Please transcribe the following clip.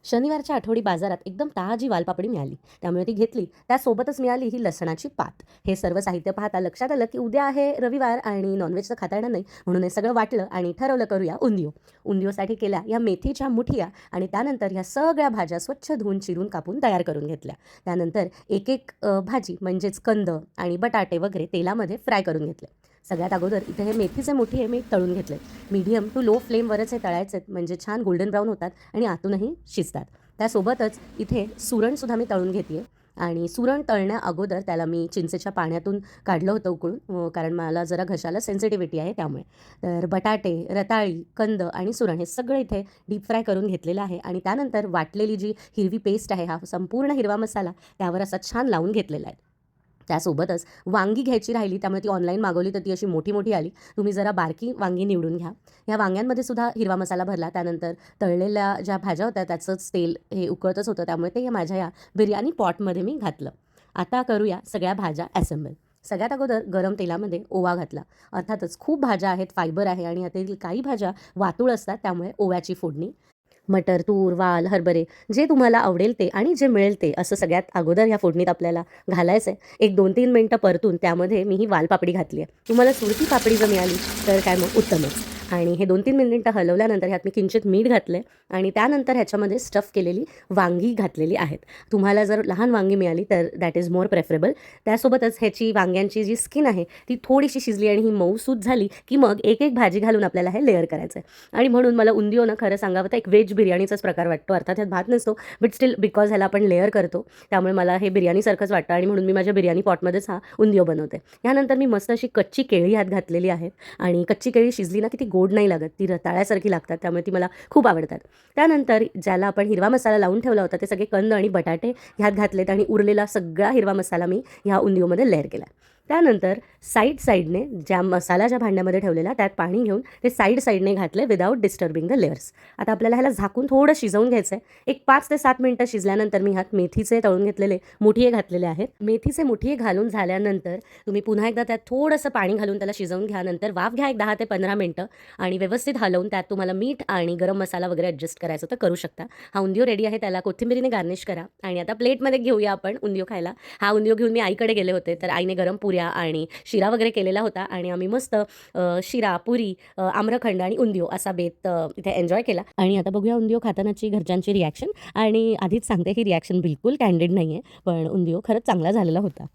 शनिवारच्या आठवडी बाजारात एकदम ताजी वालपापडी मिळाली. त्यामुळे ती घेतली. त्यासोबतच मिळाली ही लसणाची पात. हे सर्व साहित्य पाहता लक्षात आलं, की उद्या आहे रविवार आणि नॉनव्हेज तर खाता येणार नाही. म्हणून हे सगळं वाटलं आणि ठरवलं करूया उंधियो. उंधियोसाठी केल्या या मेथीच्या मुठिया आणि त्यानंतर ह्या सगळ्या भाज्या स्वच्छ धुवून, चिरून, कापून तयार करून घेतल्या. त्यानंतर एक-एक भाजी म्हणजेच कंद आणि बटाटे वगैरे तेलामध्ये फ्राय करून घेतले. सगळ्यात अगोदर इथे हे मेथीचे मुठीये मी तळून घेतले. मीडियम टू लो फ्लेमवरच हे तळायचे आहेत, म्हणजे छान गोल्डन ब्राऊन होतात आणि आतूनही शिजतात. त्यासोबतच इथे सुरणसुद्धा मी तळून घेते आणि सुरण तळण्या अगोदर त्याला मी चिंचेच्या पाण्यातून काढलं होतं उकळून, कारण मला जरा घशाला सेन्सिटिव्हिटी आहे त्यामुळे. तर बटाटे, रताळी, कंद आणि सुरण हे सगळं इथे डीप फ्राय करून घेतलेलं आहे आणि त्यानंतर वाटलेली जी हिरवी पेस्ट आहे, हा संपूर्ण हिरवा मसाला त्यावर असा छान लावून घेतलेला आहे. त्यासोबतच वांगी घ्यायची राहिली, त्यामुळे ती ऑनलाईन मागवली तर ती अशी मोठी-मोठी आली. तुम्ही जरा बारकी वांगी निवडून घ्या. या वांग्यांमध्ये सुद्धा हिरवा मसाला भरला. त्यानंतर तळलेल्या ज्या भाज्या होत्या त्याचंच तेल हे उकळतच होतं, त्यामुळे ते माझ्या या बिर्याणी पॉटमध्ये मी घातलं. आता करूया सगळ्या भाज्या असेंबल. सगळ्यात अगोदर गरम तेलामध्ये ओवा घातला. अर्थातच खूप भाज्या आहेत, फायबर आहे आणि यातील काही भाज्या वातूळ असतात, त्यामुळे ओव्याची फोडणी. मटर, तूर, वाल, हरभरे जे तुम्हाला आवडेल ते आणि जे मिळेल ते असं सगळ्यात अगोदर ह्या फोडणीत आपल्याला घालायचं आहे. एक 2-3 मिनिटं परतून त्यामध्ये मी ही वालपापडी घातली आहे. तुम्हाला सुरती पापडी जर मिळाली तर काय मग उत्तमच. आणि हे 2-3 मिनिटं हलवल्यानंतर ह्यात मी किंचित मीठ घातलं आणि त्यानंतर ह्याच्यामध्ये स्टफ केलेली वांगी घातलेली आहेत. तुम्हाला जर लहान वांगी मिळाली तर दॅट इज मोर प्रेफरेबल. त्यासोबतच ह्याची वांग्यांची जी स्किन आहे ती थोडीशी शिजली आणि ही मऊसूत झाली, की मग एक-एक भाजी घालून आपल्याला हे लेयर करायचं आहे. आणि म्हणून मला उंधियो ना खरं सांगावं तर एक व्हेज बिर्याणीचाच प्रकार वाटतो. अर्थात ह्यात भात नसतो, बट स्टिल बिकॉज ह्याला आपण लेयर करतो त्यामुळे मला हे बिर्याणीसारखंच वाटतं आणि म्हणून मी माझ्या बिर्याणी पॉटमध्येच हा उंधियो बनवते. यानंतर मी मस्त अशी कच्ची केळी ह्यात घातलेली आहेत आणि कच्ची केळी शिजली ना की ती गोड नाही लागत, ती रताळ्यासारखी लागतात, त्यामुळे ती मला खूप आवडतात. त्यानंतर ज्याला आपण हिरवा मसाला लावून ठेवला होता ते सगळे कंद आणि बटाटे ह्यात घातलेत आणि उरलेला सगळा हिरवा मसाला मी ह्या उंधियोमध्ये लेयर केला. त्यानंतर साईडने ज्या भांड्यामध्ये ठेवलेला त्यात पाणी घेऊन ते साईडने घातले विदाऊट डिस्टर्बिंग द लेयर्स. आता आपल्याला ह्याला झाकून थोडं शिजवून घ्यायचं आहे. एक 5 ते 7 मिनिटं शिजल्यानंतर मी ह्यात मेथीचे तळून घेतलेले मुठिये घातलेले आहेत. मेथीचे मुठिये घालून झाल्यानंतर तुम्ही पुन्हा एकदा त्यात थोडंसं पाणी घालून त्याला शिजवून घ्या. नंतर वाफ घ्या एक 10 ते 15 मिनिटं आणि व्यवस्थित हलवून त्यात तुम्हाला मीठ आणि गरम मसाला वगैरे ॲडजस्ट करायचं तर करू शकता. हा उंधियो रेडी आहे. त्याला कोथिंबीरीने गार्निश करा आणि आता प्लेटमध्ये घेऊया आपण उंधियो खायला. हा उंधियो घेऊन मी आईकडे गेले होते, तर आईने गरम पुऱ्या आणि शिरा वगैरे केलेला होता आणि आम्ही मस्त शिरा, पुरी, आम्रखंड आणि उंधियो असा बेत इथे एन्जॉय केला. आणि आता बघूया उंधियो खातानाची घरच्यांची रिॲक्शन. आणि आधीच सांगते ही रिॲक्शन बिलकुल कँडिड नाही आहे, पण उंधियो खरंच चांगला झालेला होता.